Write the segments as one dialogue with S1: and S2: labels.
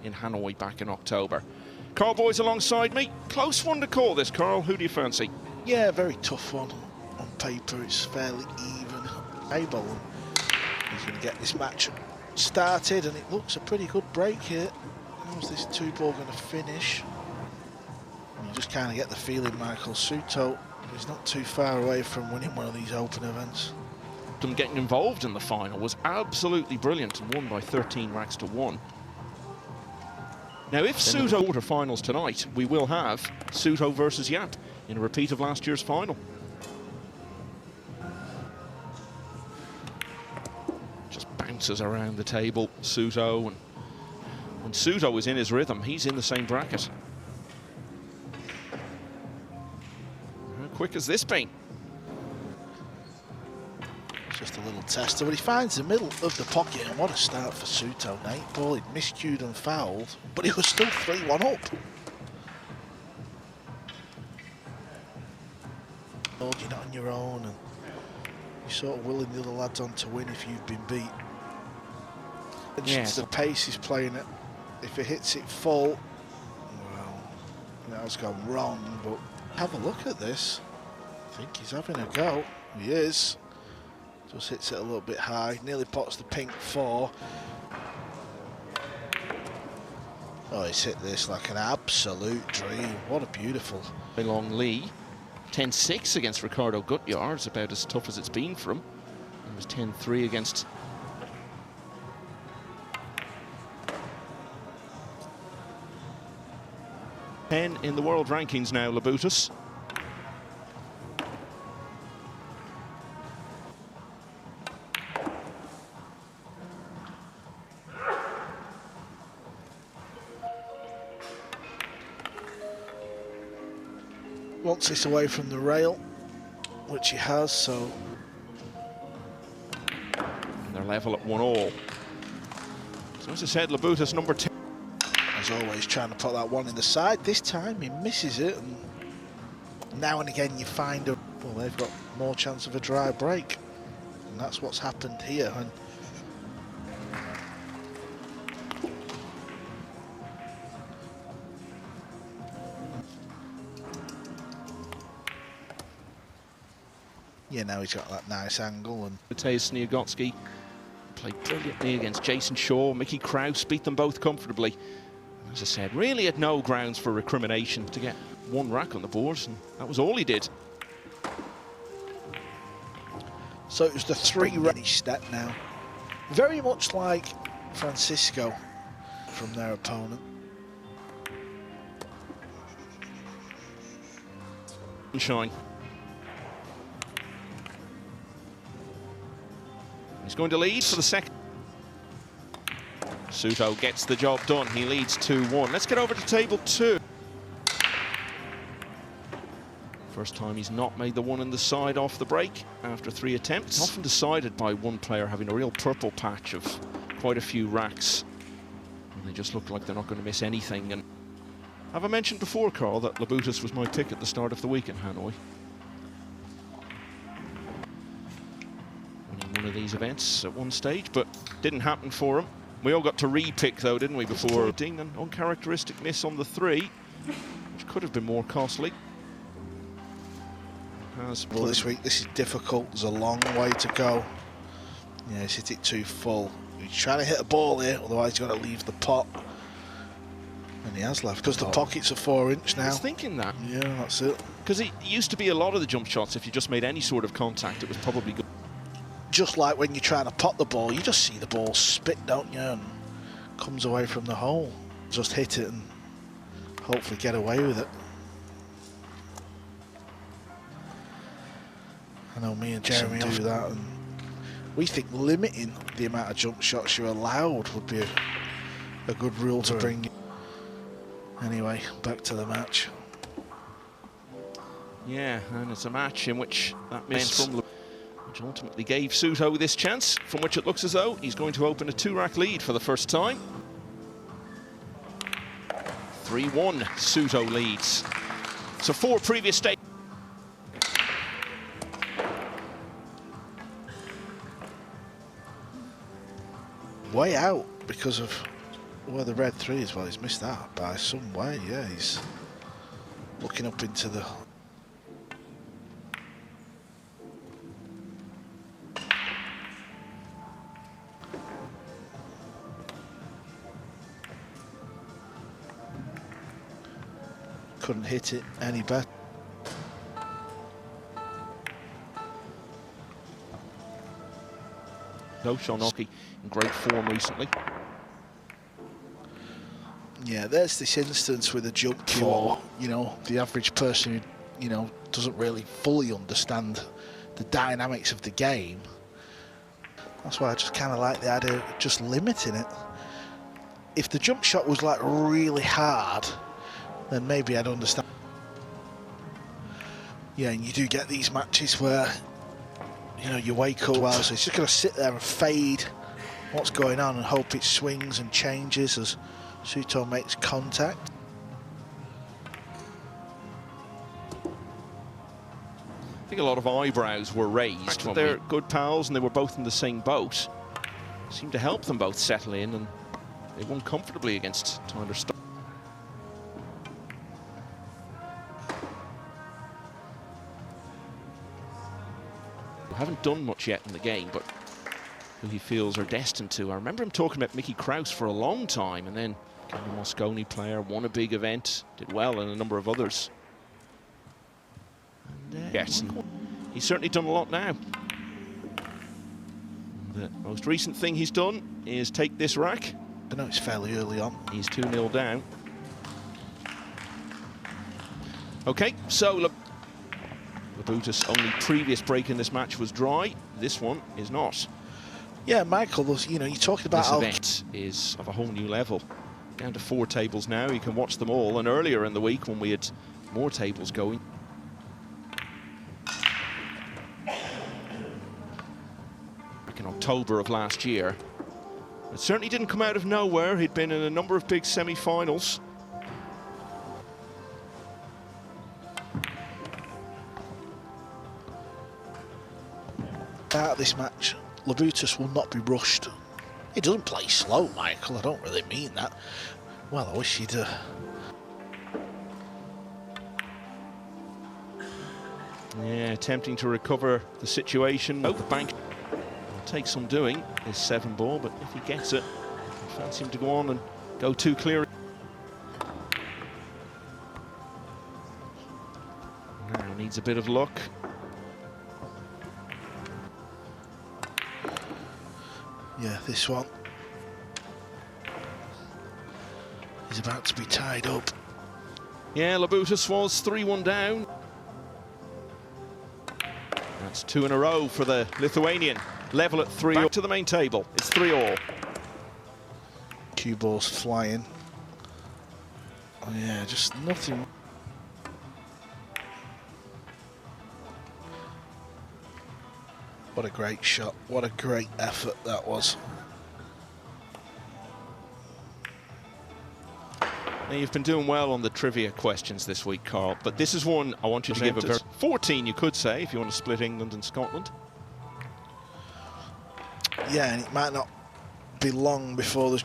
S1: in Hanoi back in October. Carl Boy's alongside me. Close one to call this, Carl. Who do you fancy?
S2: Yeah, very tough one. On paper, it's fairly even. Able. He's going to get this match started, and it looks a pretty good break here. How's this 2-ball going to finish? You just kind of get the feeling Michael Souto is not too far away from winning one of these open events.
S1: Them getting involved in the final was absolutely brilliant and won by 13 racks to 1. Now, if Souto quarterfinals tonight, we will have Souto versus Yap in a repeat of last year's final. Just bounces around the table, Souto, and when Souto is in his rhythm, he's in the same bracket. How quick has this been?
S2: Just a little tester, but he finds the middle of the pocket, and what a start for Souto. 8 ball, he'd miscued and fouled, but he was still 3-1 up. You're not on your own, and you're sort of willing the other lads on to win if you've been beat. And yes. The pace he's playing it, if he hits it full, well, that's gone wrong, but have a look at this. I think he's having a go. He is. Just hits it a little bit high, nearly pots the pink 4. Oh, he's hit this like an absolute dream. What a beautiful.
S1: Long Lee, 10-6 against Ricardo Gutjahr. It's about as tough as it's been for him. It was 10-3 against... in the world rankings now, Labutis.
S2: Wants this away from the rail, which he has, so...
S1: And they're level at 1-all. So as I said, Labutis number 10.
S2: As always, trying to put that one in the side. This time he misses it, and now and again you find a... Well, they've got more chance of a dry break. And that's what's happened here. And yeah, now he's got that nice angle. And
S1: Mateusz Sniegotsky played brilliantly against Jason Shaw. Mickey Kraus beat them both comfortably. As I said, really had no grounds for recrimination to get 1 rack on the board, and that was all he did.
S2: So it was the 3-rack step now. Very much like Francisco from their opponent.
S1: Shine. He's going to lead for the second. Souto gets the job done. He leads 2-1. Let's get over to table 2. First time he's not made the one in the side off the break after 3 attempts. Often decided by one player having a real purple patch of quite a few racks. And they just look like they're not going to miss anything. And have I mentioned before, Carl, that Labutis was my pick at the start of the week in Hanoi? Winning one of these events at one stage, but didn't happen for him. We all got to re-pick though, didn't we, before an uncharacteristic miss on the 3, which could have been more costly.
S2: Well, this week this is difficult. There's a long way to go. Yeah, he's hit it too full. He's trying to hit a ball here, otherwise he's got to leave the pot. And he has left because the pockets are 4-inch now.
S1: I was thinking that.
S2: Yeah, that's it.
S1: Because it used to be a lot of the jump shots, if you just made any sort of contact, it was probably good.
S2: Just like when you're trying to pot the ball, you just see the ball spit, don't you, and comes away from the hole. Just hit it and hopefully get away with it. I know me and Jeremy do that, and we think limiting the amount of jump shots you're allowed would be a good rule to bring. Anyway, back to the match.
S1: Yeah, and it's a match in which that miss from which ultimately gave Souto this chance, from which it looks as though he's going to open a 2-rack lead for the first time. 3-1, Souto leads. So 4 previous stages.
S2: Way out because of Well, the red 3 as well, he's missed that by some way, yeah, he's looking up into the... Couldn't hit it any better.
S1: No, Shonocki in great form recently.
S2: Yeah, there's this instance with a jump for, you know, the average person who, you know, doesn't really fully understand the dynamics of the game. That's why I just kind of like the idea of just limiting it. If the jump shot was like really hard, then maybe I'd understand. Yeah, and you do get these matches where, you know, you wake up well, so it's just going to sit there and fade what's going on and hope it swings and changes as Souto makes contact.
S1: I think a lot of eyebrows were raised. They're good pals and they were both in the same boat. Seemed to help them both settle in, and they won comfortably against Tyler Stock. Haven't done much yet in the game, but who he feels are destined to. I remember him talking about Mickey Krause for a long time, and then became a Mosconi player, won a big event, did well in a number of others. And, yes, he's certainly done a lot now. The most recent thing he's done is take this rack.
S2: I know it's fairly early on.
S1: He's 2-0 down. Okay, so Labutis' only previous break in this match was dry. This one is not.
S2: Yeah, Michael, you know, you're talking about...
S1: This event is of a whole new level. Down to 4 tables now, you can watch them all. And earlier in the week, when we had more tables going, back in October of last year, it certainly didn't come out of nowhere. He'd been in a number of big semi-finals.
S2: Out of this match, Labutis will not be rushed. He doesn't play slow, Michael. I don't really mean that. Well, I wish he'd...
S1: Yeah, attempting to recover the situation. Oh, the bank will take some doing, this 7 ball, but if he gets it, I fancy him to go on and go 2 clear. Now needs a bit of luck.
S2: Yeah, this one is about to be tied up.
S1: Yeah, Labutis was 3-1 down. That's 2 in a row for the Lithuanian. Level at 3. Back to the main table. It's 3-all.
S2: Cue balls flying. Oh yeah, just nothing. What a great shot. What a great effort that was.
S1: Now, you've been doing well on the trivia questions this week, Carl, but this is one I want you to give a very 14, you could say, if you want to split England and Scotland.
S2: Yeah, and it might not be long before there's...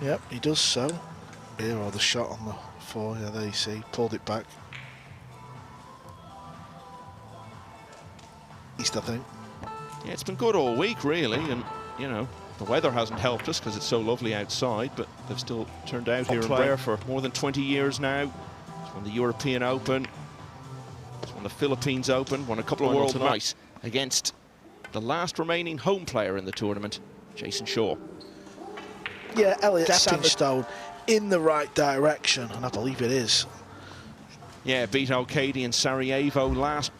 S2: Yep, he does so. Here, or the shot on the 4, yeah, there you see, pulled it back. East, I think.
S1: Yeah, it's been good all week, really, and, you know, the weather hasn't helped us because it's so lovely outside, but they've still turned out here and there for more than 20 years now. It's won the European Open, it's won the Philippines Open, won a couple of World tonight against the last remaining home player in the tournament, Jason Shaw.
S2: Yeah, Elliot Sandstone in the right direction, and I believe it is.
S1: Yeah, beat O'Cady in Sarajevo last.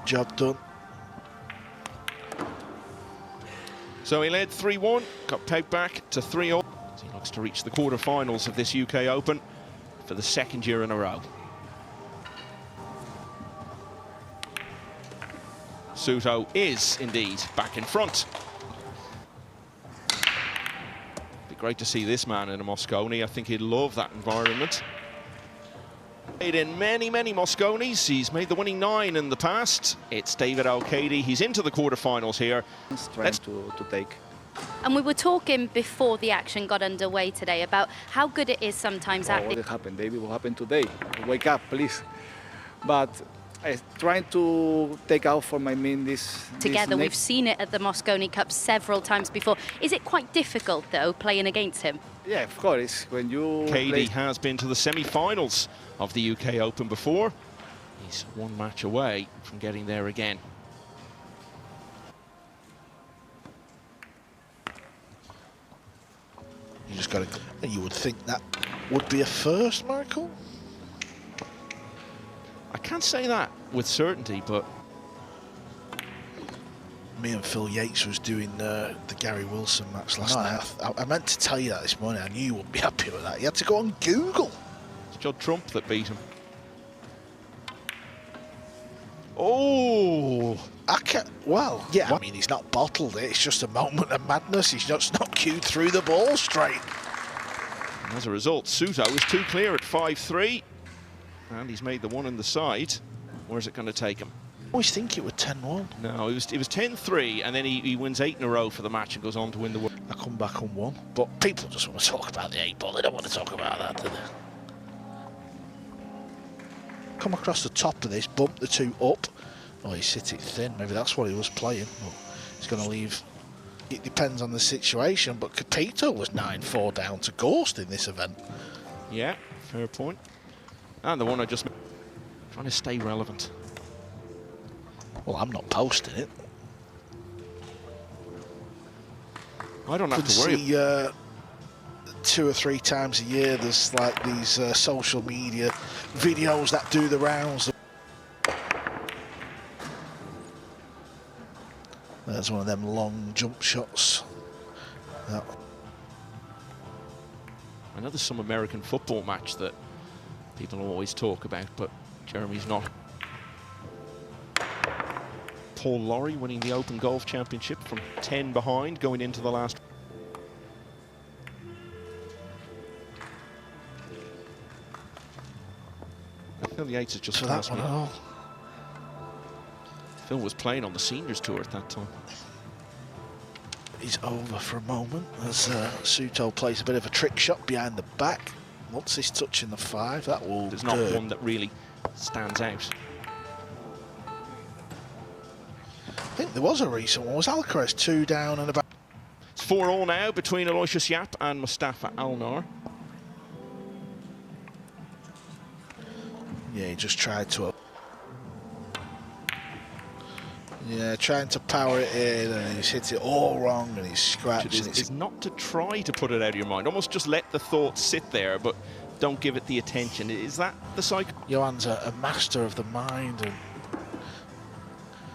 S2: Job done.
S1: So he led 3-1, got pegged back to 3-all. He looks to reach the quarterfinals of this UK Open for the 2nd year in a row. Souto is indeed back in front. great to see this man in a Mosconi. I think he'd love that environment. Played in many, many Mosconis. He's made the winning 9 in the past. It's David Al-Kaidi. He's into the quarterfinals here.
S3: Trying to take.
S4: And we were talking before the action got underway today about how good it is sometimes at
S3: What will happen, David? What happened today? Wake up, please. But I'm trying to take out for my men this
S4: together.
S3: This
S4: We've seen it at the Mosconi Cup several times before. Is it quite difficult, though, playing against him?
S3: Yeah, of course. When you
S1: Kaidi has been to the semi-finals of the UK Open before. He's one match away from getting there again.
S2: You just got to. You would think that would be a first, Michael.
S1: I can't say that with certainty, but
S2: Me and Phil Yates was doing the Gary Wilson match last night. I meant to tell you that this morning. I knew you wouldn't be happy with that. You had to go on Google.
S1: it's Judd Trump that beat him. Oh!
S2: Well, yeah, I mean, he's not bottled it. It's just a moment of madness. He's just not cued through the ball straight.
S1: And as a result, Souto is too clear at 5-3. And he's made the one in the side. Where's it going to take him?
S2: I always think it was 10-1.
S1: No, it was 10-3, and then he wins 8 in a row for the match and goes on to win the world.
S2: I come back on 1. But people just want to talk about the 8-ball. They don't want to talk about that, do they? Come across the top of this, bump the 2 up. Oh, he hit it thin. Maybe that's what he was playing. Well, he's going to leave. It depends on the situation, but Capito was 9-4 down to Ghost in this event.
S1: Yeah, fair point. And the one I just... trying to stay relevant.
S2: Well, I'm not posting it.
S1: I don't have to worry.
S2: See, 2 or 3 times a year, there's like these social media videos that do the rounds. There's one of them long jump shots. That.
S1: I know there's some American football match that people always talk about, but Jeremy's not. Paul Lawrie winning the Open Golf Championship from 10 behind going into the last. Phil Yates has just
S2: So that
S1: passed
S2: one,
S1: me.
S2: oh.
S1: Phil was playing on the seniors tour at that time.
S2: He's over for a moment as Souto plays a bit of a trick shot behind the back. Once he's touching the 5, that will
S1: There's not one that really stands out.
S2: I think there was a recent one. Was Alcaraz 2 down and about?
S1: It's 4-all now between Aloysius Yap and Mustafa Alnar.
S2: Yeah, he just tried to. Yeah, trying to power it in, and he's hit it all wrong, and he's scratched.
S1: It's not to try to put it out of your mind. Almost just let the thought sit there, but don't give it the attention. Is that the cycle?
S2: Johan's a master of the mind, and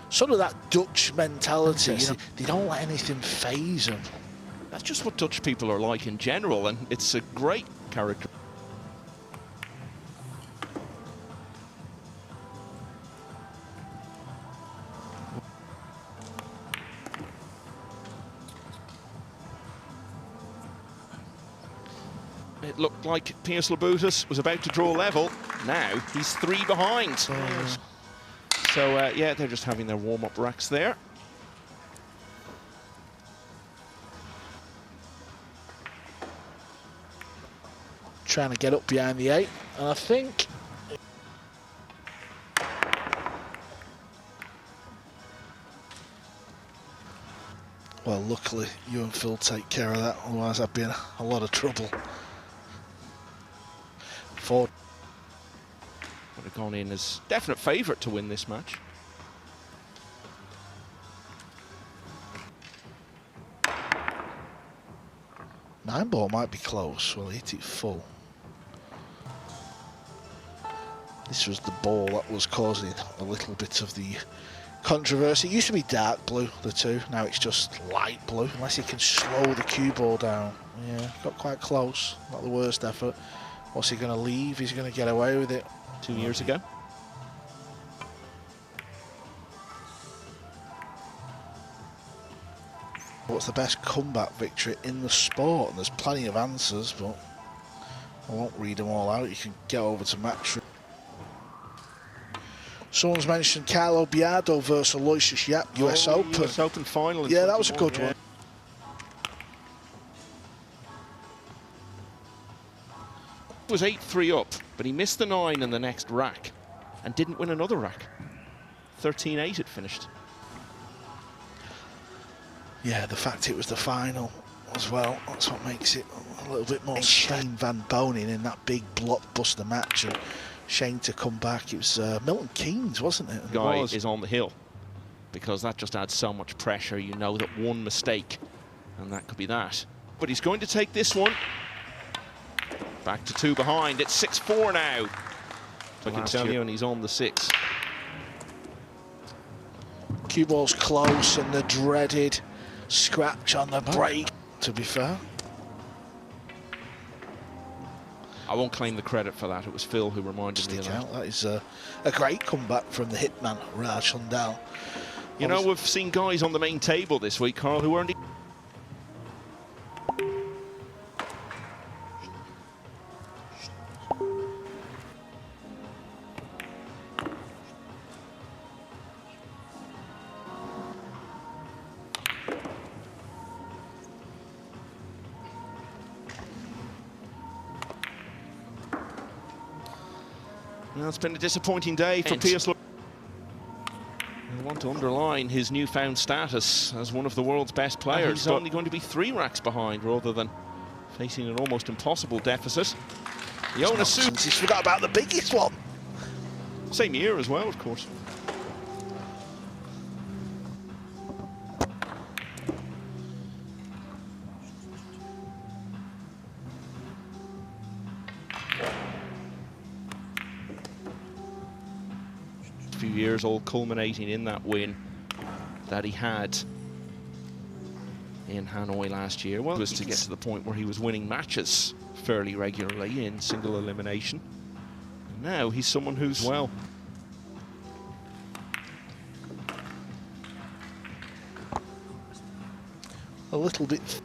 S2: sort of that Dutch mentality. You know, they don't let anything faze them.
S1: That's just what Dutch people are like in general, and it's a great character. It looked like Pijus Labutis was about to draw level. Now he's 3 behind. So yeah, they're just having their warm-up racks there.
S2: Trying to get up behind the 8, and I think. Well, luckily you and Phil take care of that, otherwise I'd be in a lot of trouble. 4.
S1: Would have gone in as definite favourite to win this match.
S2: Nine ball might be close. Well, he hit it full. This was the ball that was causing a little bit of the controversy. It used to be dark blue, the 2. Now it's just light blue, unless he can slow the cue ball down. Yeah, got quite close. Not the worst effort. What's he going to leave? He's going to get away with it.
S1: 2 years ago.
S2: what's the best comeback victory in the sport, and there's plenty of answers, but I won't read them all out. You can get over to Matchroom. Someone's mentioned Carlo Biardo versus Aloysius Yap, US Open.
S1: US Open final.
S2: Yeah, that was a good one.
S1: It was 8-3 up, but he missed the 9 in the next rack and didn't win another rack. 13-8 it finished.
S2: Yeah, the fact it was the final as well, that's what makes it a little bit more. Shane Van Bonen in that big blockbuster match, and Shane to come back. It was Milton Keynes, wasn't it?
S1: Guy is on the hill, because that just adds so much pressure. You know that one mistake, and that could be that. But he's going to take this one. Back to 2 behind. It's 6-4 now. I can tell you, and he's on the 6.
S2: Cue ball's close, and the dreaded scratch on the break, to be fair.
S1: I won't claim the credit for that. It was Phil who reminded me of that.
S2: That is a great comeback from the hitman, Raj Hundal.
S1: You know, we've seen guys on the main table this week, Carl, who earned... Well, it's been a disappointing day for Pijus Labutis. I want to underline his newfound status as one of the world's best players. He's only going to be 3 racks behind rather than facing an almost impossible deficit. Jonás Souto.
S2: He's forgot about the biggest one.
S1: Same year as well, of course. Few years, all culminating in that win that he had in Hanoi last year. Well, it was to get to the point where he was winning matches fairly regularly in single elimination. And now he's someone who's, well,
S2: a little bit.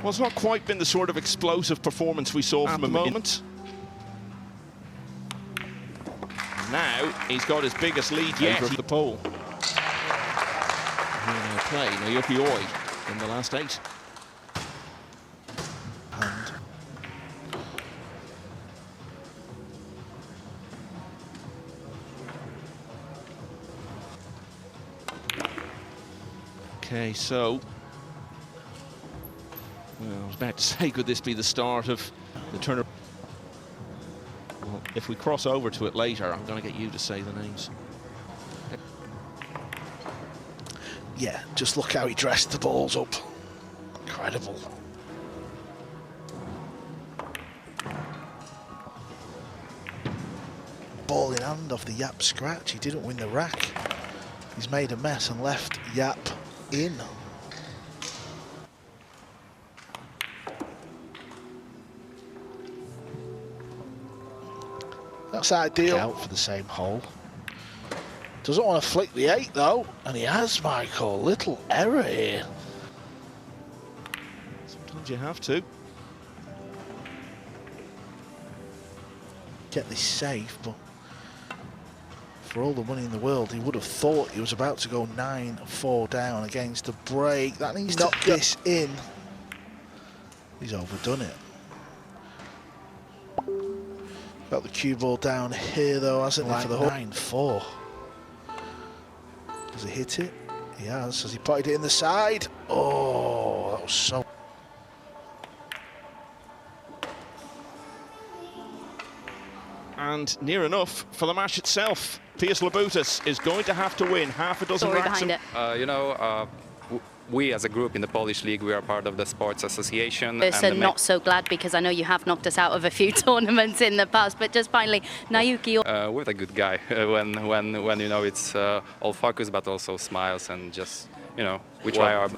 S1: well, it's not quite been the sort of explosive performance we saw from him at the moment. Now he's got his biggest lead yet of the pole. Here now play Naoki Oi in the last 8.
S2: And
S1: okay, so well, I was about to say, could this be the start of the turn? Well, if we cross over to it later, I'm going to get you to say the names.
S2: yeah, just look how he dressed the balls up. Incredible. Ball in hand off the Yap scratch. He didn't win the rack. He's made a mess and left Yap in. That's ideal. Out for the same hole. Doesn't want to flick the 8 though, and he has, Michael. Little error here.
S1: Sometimes you have to.
S2: Get this safe, but for all the money in the world, he would have thought he was about to go 9-4 down against the break. That needs to get this in. He's overdone it. Got the cue ball down here though, hasn't he, for the 9-4. Does he hit it? He has. Has he potted it in the side? Oh, that was so...
S1: And near enough for the match itself. Pijus Labutis is going to have to win half a dozen
S4: Story
S1: racks.
S4: behind it.
S5: We as a group in the Polish League, we are part of the Sports Association.
S4: So not so glad, because I know you have knocked us out of a few tournaments in the past. But just finally, Naoki.
S5: With a good guy when you know it's all focus, but also smiles and just we try our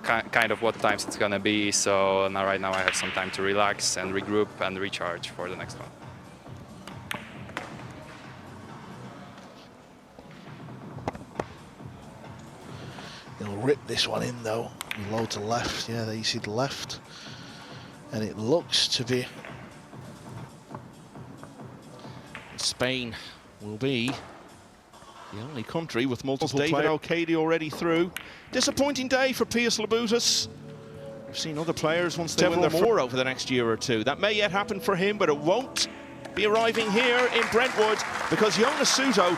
S5: kind of what times it's gonna be. So now, right now, I have some time to relax and regroup and recharge for the next one.
S2: He'll rip this one in though. Low to left, yeah, there you see the left. And it looks to be...
S1: Spain will be the only country with multiple David O'Cady already through. Disappointing day for Pijus Labutis. We've seen other players once they win their more over the next year or two. That may yet happen for him, but it won't be arriving here in Brentwood because Jonás Souto